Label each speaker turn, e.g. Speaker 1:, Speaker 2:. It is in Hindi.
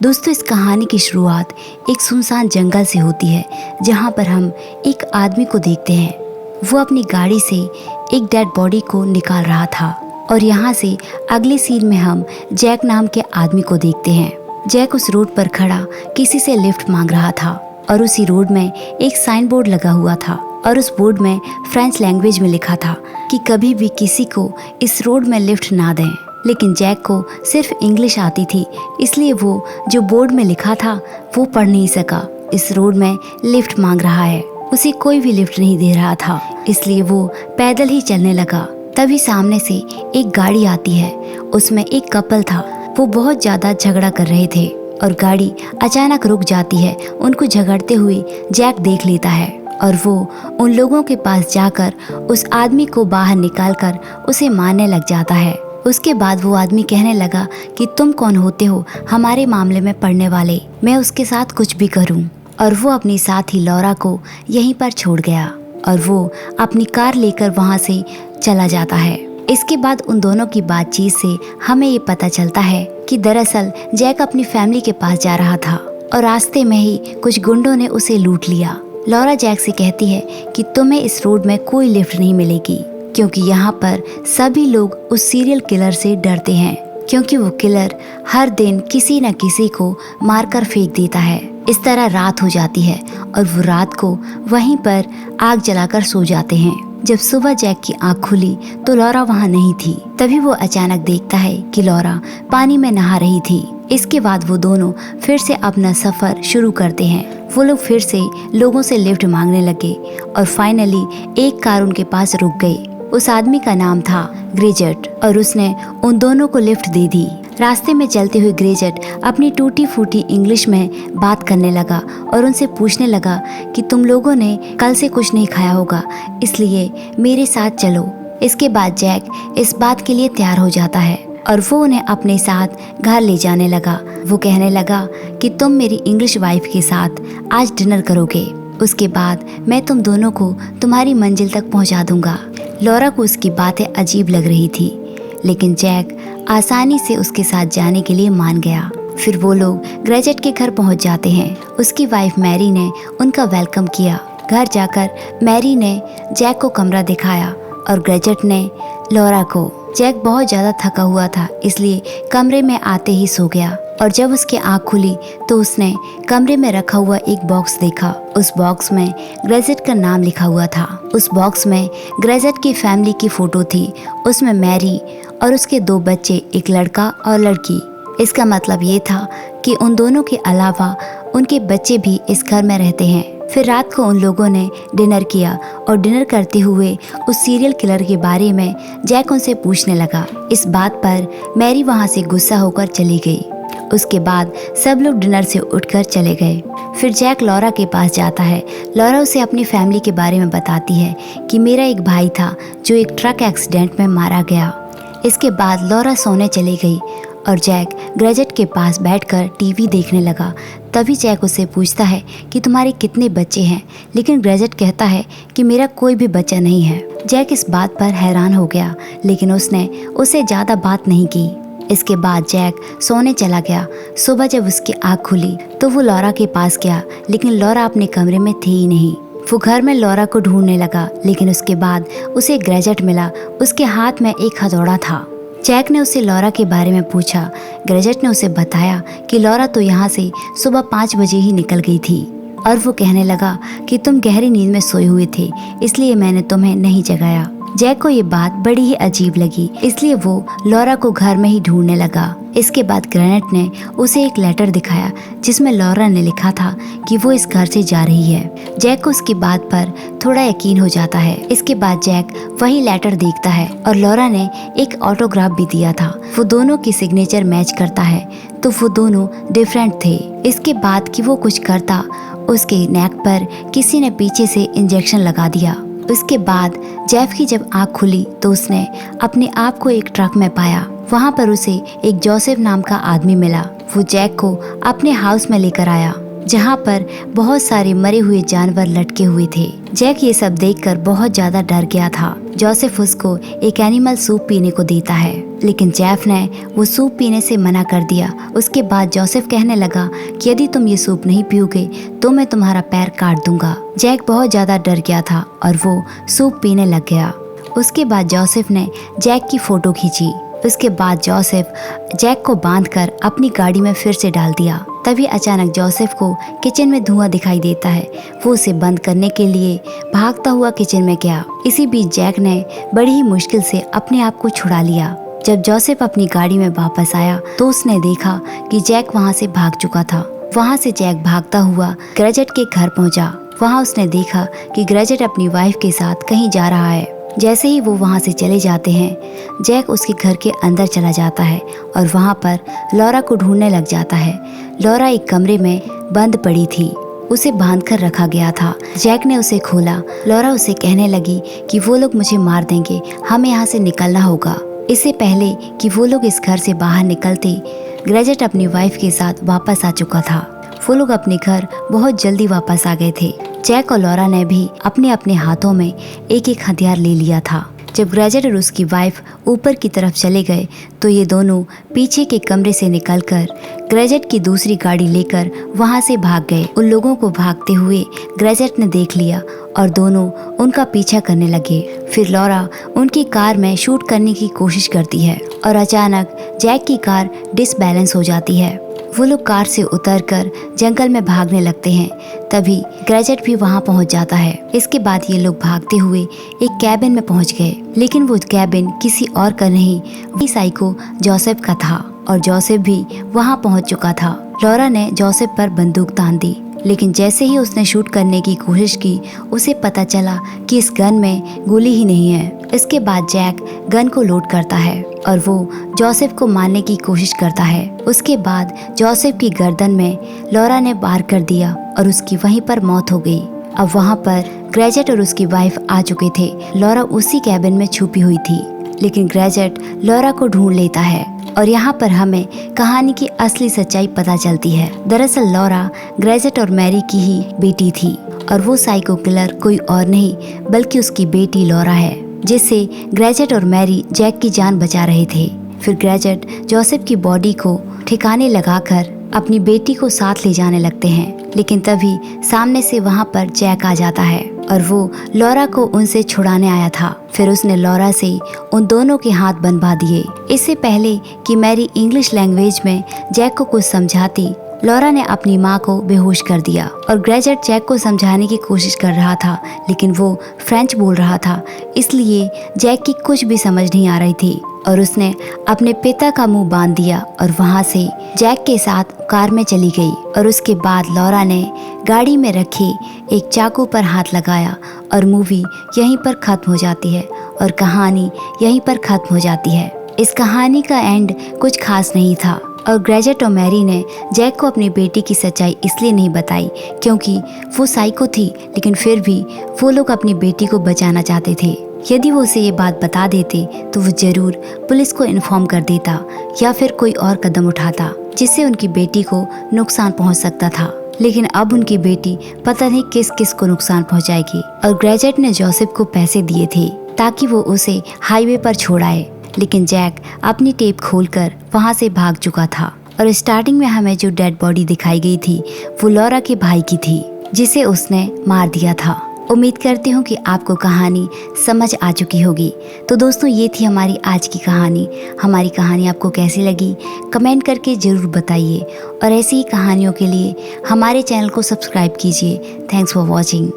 Speaker 1: दोस्तों, इस कहानी की शुरुआत एक सुनसान जंगल से होती है, जहाँ पर हम एक आदमी को देखते हैं। वो अपनी गाड़ी से एक डेड बॉडी को निकाल रहा था और यहाँ से अगले सीन में हम जैक नाम के आदमी को देखते हैं। जैक उस रोड पर खड़ा किसी से लिफ्ट मांग रहा था और उसी रोड में एक साइन बोर्ड लगा हुआ था और उस बोर्ड में फ्रेंच लैंग्वेज में लिखा था कि कभी भी किसी को इस रोड में लिफ्ट ना दें। लेकिन जैक को सिर्फ इंग्लिश आती थी, इसलिए वो जो बोर्ड में लिखा था वो पढ़ नहीं सका। इस रोड में लिफ्ट मांग रहा है, उसे कोई भी लिफ्ट नहीं दे रहा था, इसलिए वो पैदल ही चलने लगा। तभी सामने से एक गाड़ी आती है, उसमें एक कपल था। वो बहुत ज्यादा झगड़ा कर रहे थे और गाड़ी अचानक रुक जाती है। उनको झगड़ते हुए जैक देख लेता है और वो उन लोगों के पास जाकर उस आदमी को बाहर निकालकर उसे मारने लग जाता है। उसके बाद वो आदमी कहने लगा कि तुम कौन होते हो हमारे मामले में पड़ने वाले, मैं उसके साथ कुछ भी करूं। और वो अपनी साथी लौरा को यहीं पर छोड़ गया और वो अपनी कार लेकर वहां से चला जाता है। इसके बाद उन दोनों की बातचीत से हमें ये पता चलता है कि दरअसल जैक अपनी फैमिली के पास जा रहा था और रास्ते में ही कुछ गुंडों ने उसे लूट लिया। लौरा जैक से कहती है कि तुम्हें इस रोड में कोई लिफ्ट नहीं मिलेगी, क्योंकि यहाँ पर सभी लोग उस सीरियल किलर से डरते हैं, क्योंकि वो किलर हर दिन किसी न किसी को मारकर फेंक देता है। इस तरह रात हो जाती है और वो रात को वहीं पर आग जलाकर सो जाते हैं। जब सुबह जैक की आंख खुली तो लौरा वहाँ नहीं थी। तभी वो अचानक देखता है कि लौरा पानी में नहा रही थी। इसके बाद वो दोनों फिर से अपना सफर शुरू करते हैं। वो लोग फिर से लोगों से लिफ्ट मांगने लगे और फाइनली एक कार उनके पास रुक गई। उस आदमी का नाम था ग्रेजेट और उसने उन दोनों को लिफ्ट दे दी। रास्ते में चलते हुए ग्रेजेट अपनी टूटी फूटी इंग्लिश में बात करने लगा और उनसे पूछने लगा कि तुम लोगों ने कल से कुछ नहीं खाया होगा, इसलिए मेरे साथ चलो। इसके बाद जैक इस बात के लिए तैयार हो जाता है और वो उन्हें अपने साथ घर ले जाने लगा। वो कहने लगा कि तुम मेरी इंग्लिश वाइफ के साथ आज डिनर करोगे, उसके बाद मैं तुम दोनों को तुम्हारी मंजिल तक पहुंचा दूंगा। लौरा को उसकी बातें अजीब लग रही थी, लेकिन जैक आसानी से उसके साथ जाने के लिए मान गया। फिर वो लोग ग्रेजेट के घर पहुंच जाते हैं। उसकी वाइफ मैरी ने उनका वेलकम किया। घर जाकर मैरी ने जैक को कमरा दिखाया और ग्रेजेट ने लौरा को। जैक बहुत ज्यादा थका हुआ था, इसलिए कमरे में आते ही सो गया और जब उसकी आंख खुली तो उसने कमरे में रखा हुआ एक बॉक्स देखा। उस बॉक्स में ग्रेजेट का नाम लिखा हुआ था। उस बॉक्स में ग्रेजेट की फैमिली की फोटो थी। उसमें मैरी और उसके 2 बच्चे, एक लड़का और लड़की। इसका मतलब ये था कि उन दोनों के अलावा उनके बच्चे भी इस घर में रहते हैं। फिर रात को उन लोगों ने डिनर किया और डिनर करते हुए उस सीरियल किलर के बारे में जैक उनसे पूछने लगा। इस बात पर मैरी वहां से गुस्सा होकर चली गई। उसके बाद सब लोग डिनर से उठकर चले गए। फिर जैक लौरा के पास जाता है। लौरा उसे अपनी फैमिली के बारे में बताती है कि मेरा एक भाई था जो एक ट्रक एक्सीडेंट में मारा गया। इसके बाद लौरा सोने चली गई और जैक ग्रेजेट के पास बैठकर टीवी देखने लगा। तभी जैक उससे पूछता है कि तुम्हारे कितने बच्चे हैं, लेकिन ग्रेजेट कहता है कि मेरा कोई भी बच्चा नहीं है। जैक इस बात पर हैरान हो गया, लेकिन उसने उसे ज़्यादा बात नहीं की। इसके बाद जैक सोने चला गया। सुबह जब उसकी आँख खुली तो वो लौरा के पास गया, लेकिन लौरा अपने कमरे में थी ही नहीं। वो घर में लौरा को ढूंढने लगा, लेकिन उसके बाद उसे ग्रेजेट मिला। उसके हाथ में एक हथौड़ा था। जैक ने उससे लौरा के बारे में पूछा। ग्रेजेट ने उसे बताया कि लौरा तो यहाँ से सुबह 5 बजे ही निकल गई थी और वो कहने लगा कि तुम गहरी नींद में सोए हुए थे, इसलिए मैंने तुम्हें नहीं जगाया। जैक को ये बात बड़ी ही अजीब लगी, इसलिए वो लौरा को घर में ही ढूंढने लगा। इसके बाद ग्रेनेट ने उसे एक लेटर दिखाया जिसमें लौरा ने लिखा था कि वो इस घर से जा रही है। जैक को उसकी बात पर थोड़ा यकीन हो जाता है। इसके बाद जैक वही लेटर देखता है और लौरा ने एक ऑटोग्राफ भी दिया था। वो दोनों की सिग्नेचर मैच करता है, तो वो दोनों डिफरेंट थे। इसके बाद कि वो कुछ करता, उसके नेक पर किसी ने पीछे से इंजेक्शन लगा दिया। उसके बाद जैक की जब आँख खुली तो उसने अपने आप को एक ट्रक में पाया। वहाँ पर उसे एक जोसेफ नाम का आदमी मिला। वो जैक को अपने हाउस में लेकर आया। जहाँ पर बहुत सारे मरे हुए जानवर लटके हुए थे। जैक ये सब देखकर बहुत ज्यादा डर गया था। जोसेफ उसको एक एनिमल सूप पीने को देता है, लेकिन जेफ ने वो सूप पीने से मना कर दिया। उसके बाद जोसेफ कहने लगा कि यदि तुम ये सूप नहीं पियोगे तो मैं तुम्हारा पैर काट दूंगा। जैक बहुत ज्यादा डर गया था और वो सूप पीने लग गया। उसके बाद जोसेफ ने जैक की फोटो खींची। उसके बाद जोसेफ जैक को बांधकर अपनी गाड़ी में फिर से डाल दिया। तभी अचानक जोसेफ को किचन में धुआं दिखाई देता है। वो उसे बंद करने के लिए भागता हुआ किचन में गया। इसी बीच जैक ने बड़ी ही मुश्किल से अपने आप को छुड़ा लिया। जब जोसेफ अपनी गाड़ी में वापस आया तो उसने देखा कि जैक वहाँ से भाग चुका था। वहाँ से जैक भागता हुआ ग्रेजेट के घर पहुँचा। वहाँ उसने देखा कि ग्रेजेट अपनी वाइफ के साथ कहीं जा रहा है। जैसे ही वो वहाँ से चले जाते हैं, जैक उसके घर के अंदर चला जाता है और वहाँ पर लॉरा को ढूंढने लग जाता है। लॉरा एक कमरे में बंद पड़ी थी, उसे बांध कर रखा गया था। जैक ने उसे खोला। लॉरा उसे कहने लगी कि वो लोग मुझे मार देंगे, हमें यहाँ से निकलना होगा। इससे पहले कि वो लोग इस घर से बाहर निकलते, ग्रेजेट अपनी वाइफ के साथ वापस आ चुका था। वो लोग अपने घर बहुत जल्दी वापस आ गए थे। जैक और लॉरा ने भी अपने अपने हाथों में एक एक हथियार ले लिया था। जब ग्रेजेट और उसकी वाइफ ऊपर की तरफ चले गए तो ये दोनों पीछे के कमरे से निकलकर ग्रेजेट की दूसरी गाड़ी लेकर वहां से भाग गए। उन लोगों को भागते हुए ग्रेजेट ने देख लिया और दोनों उनका पीछा करने लगे। फिर लॉरा उनकी कार में शूट करने की कोशिश करती है और अचानक जैक की कार डिसबैलेंस हो जाती है। वो लोग कार से उतरकर जंगल में भागने लगते हैं। तभी ग्रेजेट भी वहां पहुंच जाता है। इसके बाद ये लोग भागते हुए एक कैबिन में पहुंच गए, लेकिन वो कैबिन किसी और का नहीं, वही साइको जोसेफ का था और जोसेफ भी वहां पहुंच चुका था। लॉरा ने जोसेफ पर बंदूक तान दी, लेकिन जैसे ही उसने शूट करने की कोशिश की उसे पता चला कि इस गन में गोली ही नहीं है। इसके बाद जैक गन को लोड करता है और वो जोसेफ को मारने की कोशिश करता है। उसके बाद जोसेफ की गर्दन में लॉरा ने वार कर दिया और उसकी वहीं पर मौत हो गई। अब वहाँ पर ग्रेजेट और उसकी वाइफ आ चुके थे। लॉरा उसी कैबिन में छुपी हुई थी, लेकिन ग्रेजेट लॉरा को ढूंढ लेता है और यहाँ पर हमें कहानी की असली सच्चाई पता चलती है। दरअसल लॉरा ग्रेजेट और मैरी की ही बेटी थी और वो साइको किलर कोई और नहीं बल्कि उसकी बेटी लॉरा है, जिससे ग्रेजेट और मैरी जैक की जान बचा रहे थे। फिर ग्रेजेट जोसेफ की बॉडी को ठिकाने लगाकर अपनी बेटी को साथ ले जाने लगते हैं, लेकिन तभी सामने से वहाँ पर जैक आ जाता है और वो लॉरा को उनसे छुड़ाने आया था। फिर उसने लॉरा से उन दोनों के हाथ बंधवा दिए। इससे पहले कि मैरी इंग्लिश लैंग्वेज में जैक को कुछ समझाती, लॉरा ने अपनी माँ को बेहोश कर दिया और ग्रेजेट जैक को समझाने की कोशिश कर रहा था, लेकिन वो फ्रेंच बोल रहा था, इसलिए जैक की कुछ भी समझ नहीं आ रही थी और उसने अपने पिता का मुंह बांध दिया और वहाँ से जैक के साथ कार में चली गई। और उसके बाद लॉरा ने गाड़ी में रखे एक चाकू पर हाथ लगाया और मूवी यहीं पर खत्म हो जाती है और कहानी यहीं पर खत्म हो जाती है। इस कहानी का एंड कुछ खास नहीं था और ग्रेजेट और मैरी ने जैक को अपनी बेटी की सच्चाई इसलिए नहीं बताई क्योंकि वो साइको थी, लेकिन फिर भी वो लोग अपनी बेटी को बचाना चाहते थे। यदि वो उसे ये बात बता देते तो वो जरूर पुलिस को इन्फॉर्म कर देता या फिर कोई और कदम उठाता जिससे उनकी बेटी को नुकसान पहुंच सकता था। लेकिन अब उनकी बेटी पता नहीं किस किस को नुकसान पहुंचाएगी। और ग्रेजेट ने जोसेफ को पैसे दिए थे ताकि वो उसे हाईवे पर छोड़ाए, लेकिन जैक अपनी टेप खोलकर वहां से भाग चुका था। और स्टार्टिंग में हमें जो डेड बॉडी दिखाई गई थी वो लॉरा के भाई की थी, जिसे उसने मार दिया था। उम्मीद करती हूँ कि आपको कहानी समझ आ चुकी होगी। तो दोस्तों, ये थी हमारी आज की कहानी। हमारी कहानी आपको कैसी लगी कमेंट करके ज़रूर बताइए और ऐसी ही कहानियों के लिए हमारे चैनल को सब्सक्राइब कीजिए। Thanks for watching.